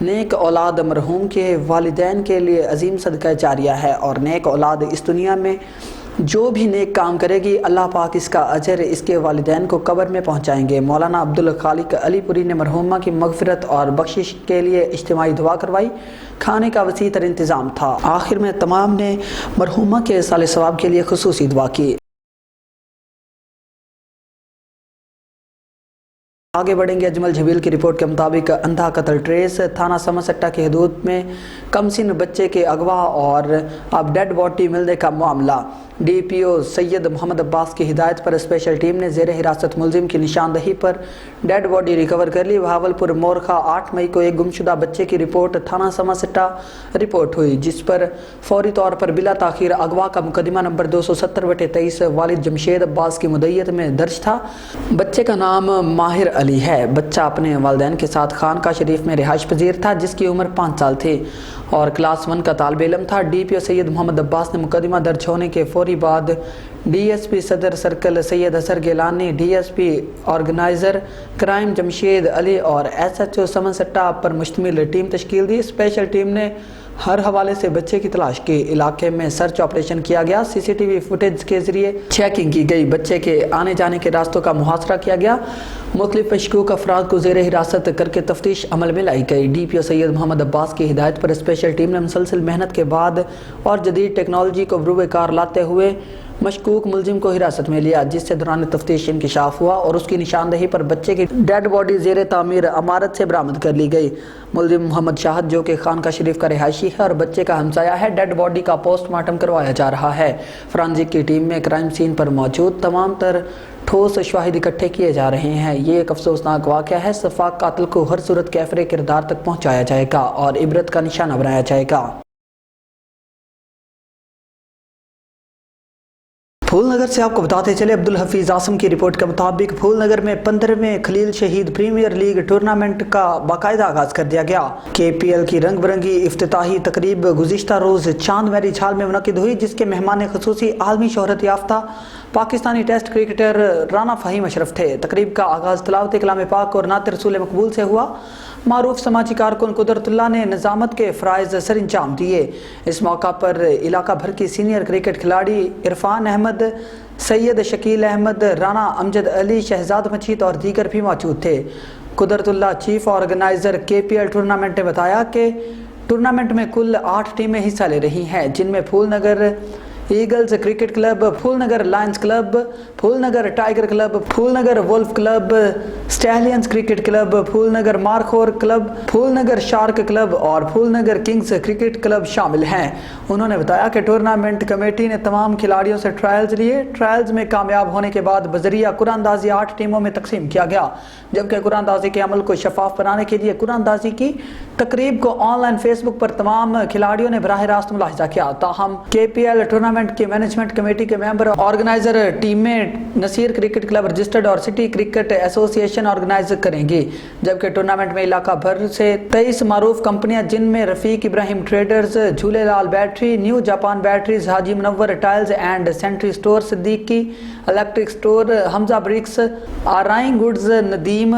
نیک اولاد مرحوم کے والدین کے لیے عظیم صدقہ جاریہ ہے، اور نیک اولاد اس دنیا میں جو بھی نیک کام کرے گی اللہ پاک اس کا اجر اس کے والدین کو قبر میں پہنچائیں گے۔ مولانا عبدالخالق علی پوری نے مرحومہ کی مغفرت اور بخشش کے لیے اجتماعی دعا کروائی۔ کھانے کا وسیع تر انتظام تھا۔ آخر میں تمام نے مرحومہ کے ایصال ثواب کے لیے خصوصی دعا کی۔ آگے بڑھیں گے۔ اجمل جھویل کی رپورٹ کے مطابق اندھا قتل ٹریس، تھانہ سمسٹا کی حدود میں کم سن بچے کے اغوا اور اب ڈیڈ باڈی ملنے کا معاملہ۔ ڈی پی او سید محمد عباس کی ہدایت پر اسپیشل ٹیم نے زیر حراست ملزم کی نشاندہی پر ڈیڈ باڈی ریکور کر لی۔ بہاولپور مورخہ 8 مئی کو ایک گمشدہ بچے کی رپورٹ تھانہ سمسٹا رپورٹ ہوئی، جس پر فوری طور پر بلا تاخیر اغوا کا مقدمہ نمبر 270/23 والد جمشید عباس کی مدعیت میں درج تھا۔ بچے کا نام ماہر علی ہے۔ بچہ اپنے والدین کے ساتھ خانقاہ شریف میں رہائش پذیر تھا، جس کی عمر 5 سال تھی اور کلاس 1 کا طالب علم تھا۔ ڈی پی او سید محمد عباس نے مقدمہ درج ہونے کے فوری بعد D S P Saddar circle Syed Azhar Gilani, D S P organiser crime Jamshed Ali اور ایس ایچ او سمسٹا پر مشتمل ٹیم تشکیل دی۔ اسپیشل ٹیم نے ہر حوالے سے بچے کی تلاش کی۔ علاقے میں سرچ آپریشن کیا گیا، سی سی ٹی وی فوٹیج کے ذریعے چیکنگ کی گئی، بچے کے آنے جانے کے راستوں کا محاصرہ کیا گیا، مختلف مشکوک افراد کو زیر حراست کر کے تفتیش عمل میں لائی گئی۔ ڈی پی او سید محمد عباس کی ہدایت پر اسپیشل ٹیم نے مسلسل محنت کے بعد اور جدید ٹیکنالوجی کو بروئے کار لاتے ہوئے مشکوک ملزم کو حراست میں لیا، جس سے دوران تفتیش انکشاف ہوا اور اس کی نشاندہی پر بچے کی ڈیڈ باڈی زیر تعمیر عمارت سے برآمد کر لی گئی۔ ملزم محمد شاہد، جو کہ خانقاہ شریف کا رہائشی ہے اور بچے کا ہمسایہ ہے، ڈیڈ باڈی کا پوسٹ مارٹم کروایا جا رہا ہے۔ فرانزک کی ٹیم میں کرائم سین پر موجود تمام تر ٹھوس شواہد اکٹھے کیے جا رہے ہیں۔ یہ ایک افسوسناک واقعہ ہے۔ سفاک قاتل کو ہر صورت کیفر کردار تک پہنچایا جائے گا اور عبرت کا نشانہ بنایا جائے گا۔ پھول نگر سے آپ کو بتاتے چلے، عبدالحفیظ عاصم کی رپورٹ کے مطابق پھول نگر میں 15ویں خلیل شہید پریمیئر لیگ ٹورنامنٹ کا باقاعدہ آغاز کر دیا گیا۔ کے پی ایل کی رنگ برنگی افتتاحی تقریب گزشتہ روز چاند میرج ہال میں منعقد ہوئی، جس کے مہمان خصوصی عالمی شہرت یافتہ پاکستانی ٹیسٹ کرکٹر رانا فہیم اشرف تھے۔ تقریب کا آغاز تلاوت کلام پاک اور نعت رسول مقبول سے ہوا۔ معروف سماجی کارکن قدرت اللہ نے نظامت کے فرائض سر انجام دیے۔ اس موقع پر علاقہ بھر کی سینئر کرکٹ کھلاڑی عرفان احمد، سید شکیل احمد، رانا امجد علی، شہزاد مچھیت اور دیگر بھی موجود تھے۔ قدرت اللہ چیف آرگنائزر کے پی ایل ٹورنامنٹ نے بتایا کہ ٹورنامنٹ میں کل 8 ٹیمیں حصہ لے رہی ہیں، جن میں پھول Nagar eagles cricket club, Phool Nagar lines club, Phool Nagar tiger club, Phool Nagar wolf club, stallions cricket club, Phool Nagar Markhor club, Phool Nagar shark club اور پھول نگر کنگز کرکٹ کلب شامل ہیں۔ انہوں نے بتایا کہ ٹورنامنٹ کمیٹی نے تمام کھلاڑیوں سے ٹرائلز لیے۔ ٹرائلز میں کامیاب ہونے کے بعد بذریعہ قرآن اندازی 8 ٹیموں میں تقسیم کیا گیا، جبکہ قرآن اندازی کے عمل کو شفاف بنانے کے لیے قرآن اندازی کی تقریب کو آن لائن فیس بک پر تمام کھلاڑیوں نے براہ راست ملاحظہ کیا۔ تاہم کے پی ایل ٹورنامنٹ کی مینجمنٹ کمیٹی کے ممبر آرگنائزر ٹیمیں نصیر کرکٹ کلب رجسٹرڈ اور سٹی کرکٹ ایسوسی ایشن آرگنائز کریں گی، جبکہ ٹورنامنٹ میں علاقہ بھر سے 23 معروف کمپنیاں، جن میں رفیق ابراہیم ٹریڈرز، جھولے لال battery, new Japan batteries, Haji Munawar tiles and sanitary store, Siddiqui electric store, Hamza BRICS, آرائن goods, Nadeem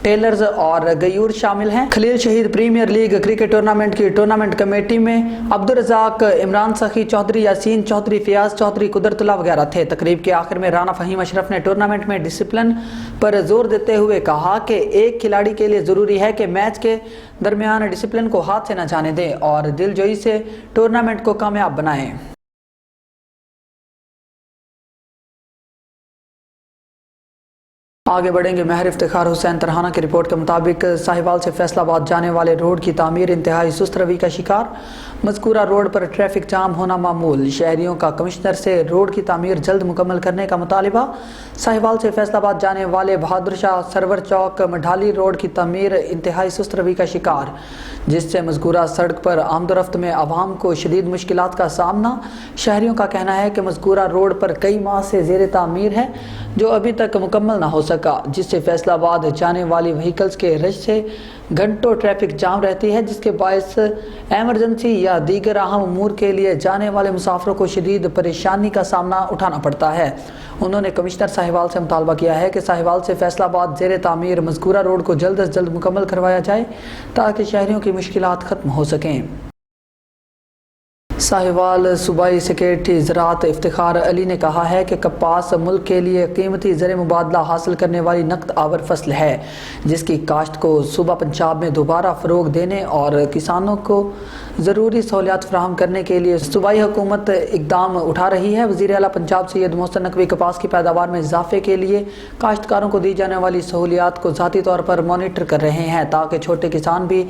tellers اور غیور شامل ہیں۔ خلیل شہید پریمیئر لیگ کرکٹ ٹورنامنٹ کی ٹورنامنٹ کمیٹی میں عبدالرزاق، عمران سخی چودھری، یاسین چودھری، فیاض چودھری، قدرت اللہ وغیرہ تھے۔ تقریب کے آخر میں رانا فہیم اشرف نے ٹورنامنٹ میں ڈسپلن پر زور دیتے ہوئے کہا کہ ایک کھلاڑی کے لیے ضروری ہے کہ میچ کے درمیان ڈسپلن کو ہاتھ سے نہ جانے دیں اور دل جوئی سے ٹورنامنٹ کو کامیاب بنائیں۔ آگے بڑھیں گے۔ مہر افتخار حسین ترہانہ کی رپورٹ کے مطابق ساہیوال سے فیصل آباد جانے والے روڈ کی تعمیر انتہائی سست روی کا شکار، مذکورہ روڈ پر ٹریفک جام ہونا معمول، شہریوں کا کمشنر سے روڈ کی تعمیر جلد مکمل کرنے کا مطالبہ۔ ساہیوال سے فیصل آباد جانے والے بہادر شاہ سرور چوک مڈھالی روڈ کی تعمیر انتہائی سست روی کا شکار، جس سے مذکورہ سڑک پر آمد و رفت میں عوام کو شدید مشکلات کا سامنا۔ شہریوں کا کہنا ہے کہ مذکورہ روڈ پر کئی ماہ سے زیر تعمیر ہے، جو ابھی تک مکمل نہ ہو سکا۔ لگا، جس سے فیصل آباد جانے والی وہیکلز کے رش سے گھنٹوں ٹریفک جام رہتی ہے، جس کے باعث ایمرجنسی یا دیگر اہم امور کے لیے جانے والے مسافروں کو شدید پریشانی کا سامنا اٹھانا پڑتا ہے۔ انہوں نے کمشنر ساہیوال سے مطالبہ کیا ہے کہ ساہیوال سے فیصل آباد زیر تعمیر مذکورہ روڈ کو جلد از جلد مکمل کروایا جائے تاکہ شہریوں کی مشکلات ختم ہو سکیں۔ ساہیوال صوبائی سیکریٹری زراعت افتخار علی نے کہا ہے کہ کپاس ملک کے لیے قیمتی زر مبادلہ حاصل کرنے والی نقد آور فصل ہے، جس کی کاشت کو صوبہ پنجاب میں دوبارہ فروغ دینے اور کسانوں کو ضروری سہولیات فراہم کرنے کے لیے صوبائی حکومت اقدام اٹھا رہی ہے۔ وزیر اعلیٰ پنجاب سید محسن نقوی کپاس کی پیداوار میں اضافے کے لیے کاشتکاروں کو دی جانے والی سہولیات کو ذاتی طور پر مانیٹر کر رہے ہیں تاکہ چھوٹے کسان بھی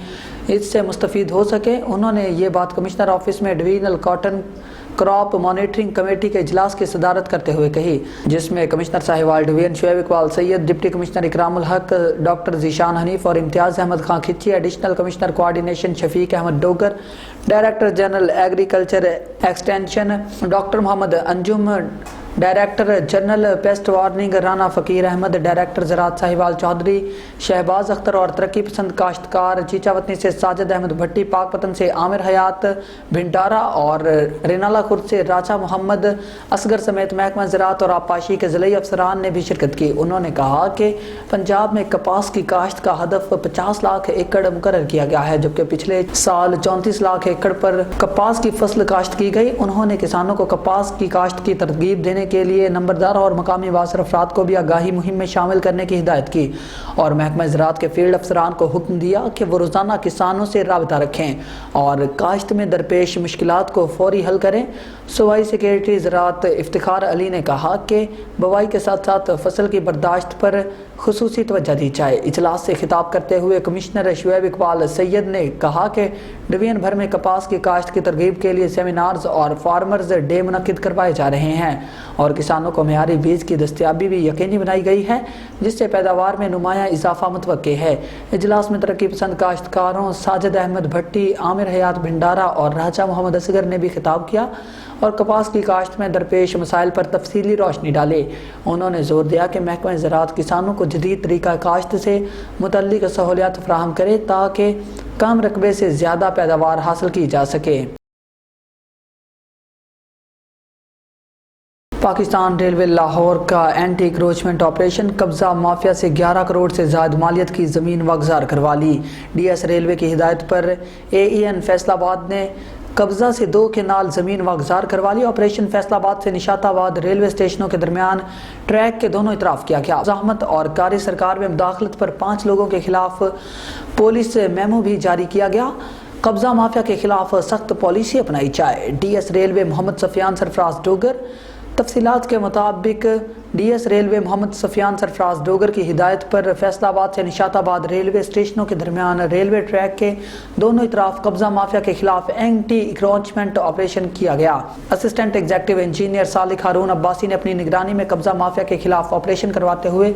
اس سے مستفید ہو سکیں۔ انہوں نے یہ بات کمشنر آفس میں divisional cotton crop monitoring committee کے اجلاس کی صدارت کرتے ہوئے کہی، جس میں commissioner Sahiwal division Shoaib Iqbal Syed, deputy commissioner Ikram ul Haq doctor Zeeshan Hanif اور Imtiaz Ahmad Khan Khichi, additional commissioner coordination Shafiq Ahmad Dogar, director general agriculture extension doctor Muhammad Anjum, director general pest warning Rana Faqir Ahmad, director زراعت ساہیوال چودھری شہباز اختر اور ترقی پسند کاشتکار چیچا وطنی سے ساجد احمد بھٹی، پاک پتن سے عامر حیات بھنڈارا اور رینالہ خرد سے راجہ محمد اصغر سمیت محکمہ زراعت اور آبپاشی کے ضلعی افسران نے بھی شرکت کی۔ انہوں نے کہا کہ پنجاب میں کپاس کی کاشت کا ہدف 50 لاکھ ایکڑ مقرر کیا گیا ہے، جبکہ پچھلے سال 34 لاکھ ایکڑ پر کپاس کی فصل کاشت کی گئی۔ انہوں نے کسانوں کو کپاس کی کاشت کی ترغیب دینے کے لیے نمبردار اور مقامی واثر افراد کو بھی آگاہی مہم میں شامل کرنے کی ہدایت کی اور محکمہ زراعت کے فیلڈ افسران کو حکم دیا کہ وہ روزانہ کسانوں سے رابطہ رکھیں اور کاشت میں درپیش مشکلات کو فوری حل کریں۔ صوبائی سیکریٹری زراعت افتخار علی نے کہا کہ بوائی کے ساتھ ساتھ فصل کی برداشت پر خصوصی توجہ دی جائے۔ اجلاس سے خطاب کرتے ہوئے کمشنر شعیب اقبال سید نے کہا کہ ڈویژن بھر میں کپاس کی کاشت کی ترغیب کے لیے سیمینارز اور فارمرز ڈے منعقد کروائے جا رہے ہیں اور کسانوں کو معیاری بیج کی دستیابی بھی یقینی بنائی گئی ہے، جس سے پیداوار میں نمایاں اضافہ متوقع ہے۔ اجلاس میں ترقی پسند کاشتکاروں ساجد احمد بھٹی، عامر حیات بھنڈارا اور راجہ محمد اصغر نے بھی خطاب کیا اور کپاس کی کاشت میں درپیش مسائل پر تفصیلی روشنی ڈالی۔ انہوں نے زور دیا کہ محکمہ زراعت کسانوں کو جدید طریقہ کاشت سے متعلق سہولیات فراہم کرے تاکہ کم رقبے سے زیادہ پیداوار حاصل کی جا سکے۔ پاکستان ریلوے لاہور کا اینٹی انکروچمنٹ آپریشن قبضہ مافیا سے 11 کروڑ سے زائد مالیت کی زمین واگزار کروا لی۔ ڈی ایس ریلوے کی ہدایت پر اے ای این فیصل آباد نے قبضہ سے 2 کنال زمین واگزار کروا لی۔ آپریشن فیصل آباد سے نشات آباد ریلوے اسٹیشنوں کے درمیان ٹریک کے دونوں اطراف کیا گیا۔ زحمت اور کاری سرکار میں مداخلت پر 5 لوگوں کے خلاف پولیس میمو بھی جاری کیا گیا۔ قبضہ مافیا کے خلاف سخت پالیسی اپنائی جائے۔ ڈی ایس ریلوے محمد سفیان سرفراز ڈوگر۔ تفصیلات کے مطابق ڈی ایس ریلوے محمد سفیان سرفراز ڈوگر کی ہدایت پر فیصل آباد سے نشات آباد ریلوے اسٹیشنوں کے درمیان ریلوے ٹریک کے دونوں اطراف قبضہ مافیا کے خلاف اینٹی انکروچمنٹ آپریشن کیا گیا۔ اسسٹنٹ ایگزیکٹو انجینئر صالح ہارون عباسی نے اپنی نگرانی میں قبضہ مافیا کے خلاف آپریشن کرواتے ہوئے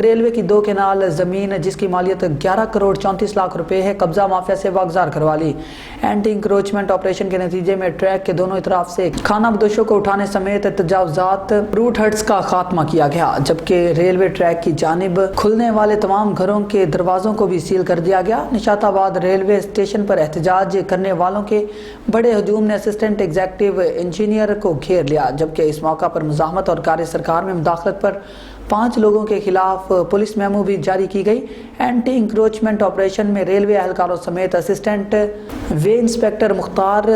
ریلوے کی 2 کنال زمین جس کی مالیت 11 کروڑ 34 لاکھ روپے ہے قبضہ مافیا سے واگزار کروا لی۔ اینٹی انکروچمنٹ آپریشن کے نتیجے میں ٹریک کے دونوں اطراف سے خانہ بدوشوں کو اٹھانے سمیت تجاوزات روٹ ہٹس کا خاتمہ کیا گیا، جبکہ ریلوے ٹریک کی جانب کھلنے والے تمام گھروں کے دروازوں کو بھی سیل کر دیا گیا۔ نشات آباد ریلوے اسٹیشن پر احتجاج کرنے والوں کے بڑے ہجوم نے اسسٹنٹ ایگزیکٹو انجینئر کو گھیر لیا، جبکہ اس موقع پر مزاحمت اور کار سرکار میں مداخلت پر 5 لوگوں کے خلاف پولیس میمو بھی جاری کی گئی۔ اینٹی انکروچمنٹ آپریشن میں ریلوے اہلکاروں سمیت اسسٹنٹ وے انسپکٹر مختار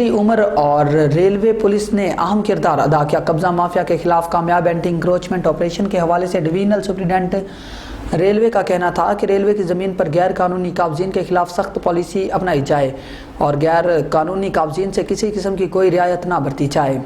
عمر اور ریلوے پولیس نے اہم کردار ادا کیا۔ قبضہ مافیا کے خلاف کامیاب اینٹی انکروچمنٹ آپریشن کے حوالے سے ڈویژنل سپرنٹینڈنٹ ریلوے کا کہنا تھا کہ ریلوے کی زمین پر غیر قانونی قابضین کے خلاف سخت پالیسی اپنائی جائے اور غیر قانونی قابضین سے کسی قسم کی کوئی رعایت نہ برتی جائے۔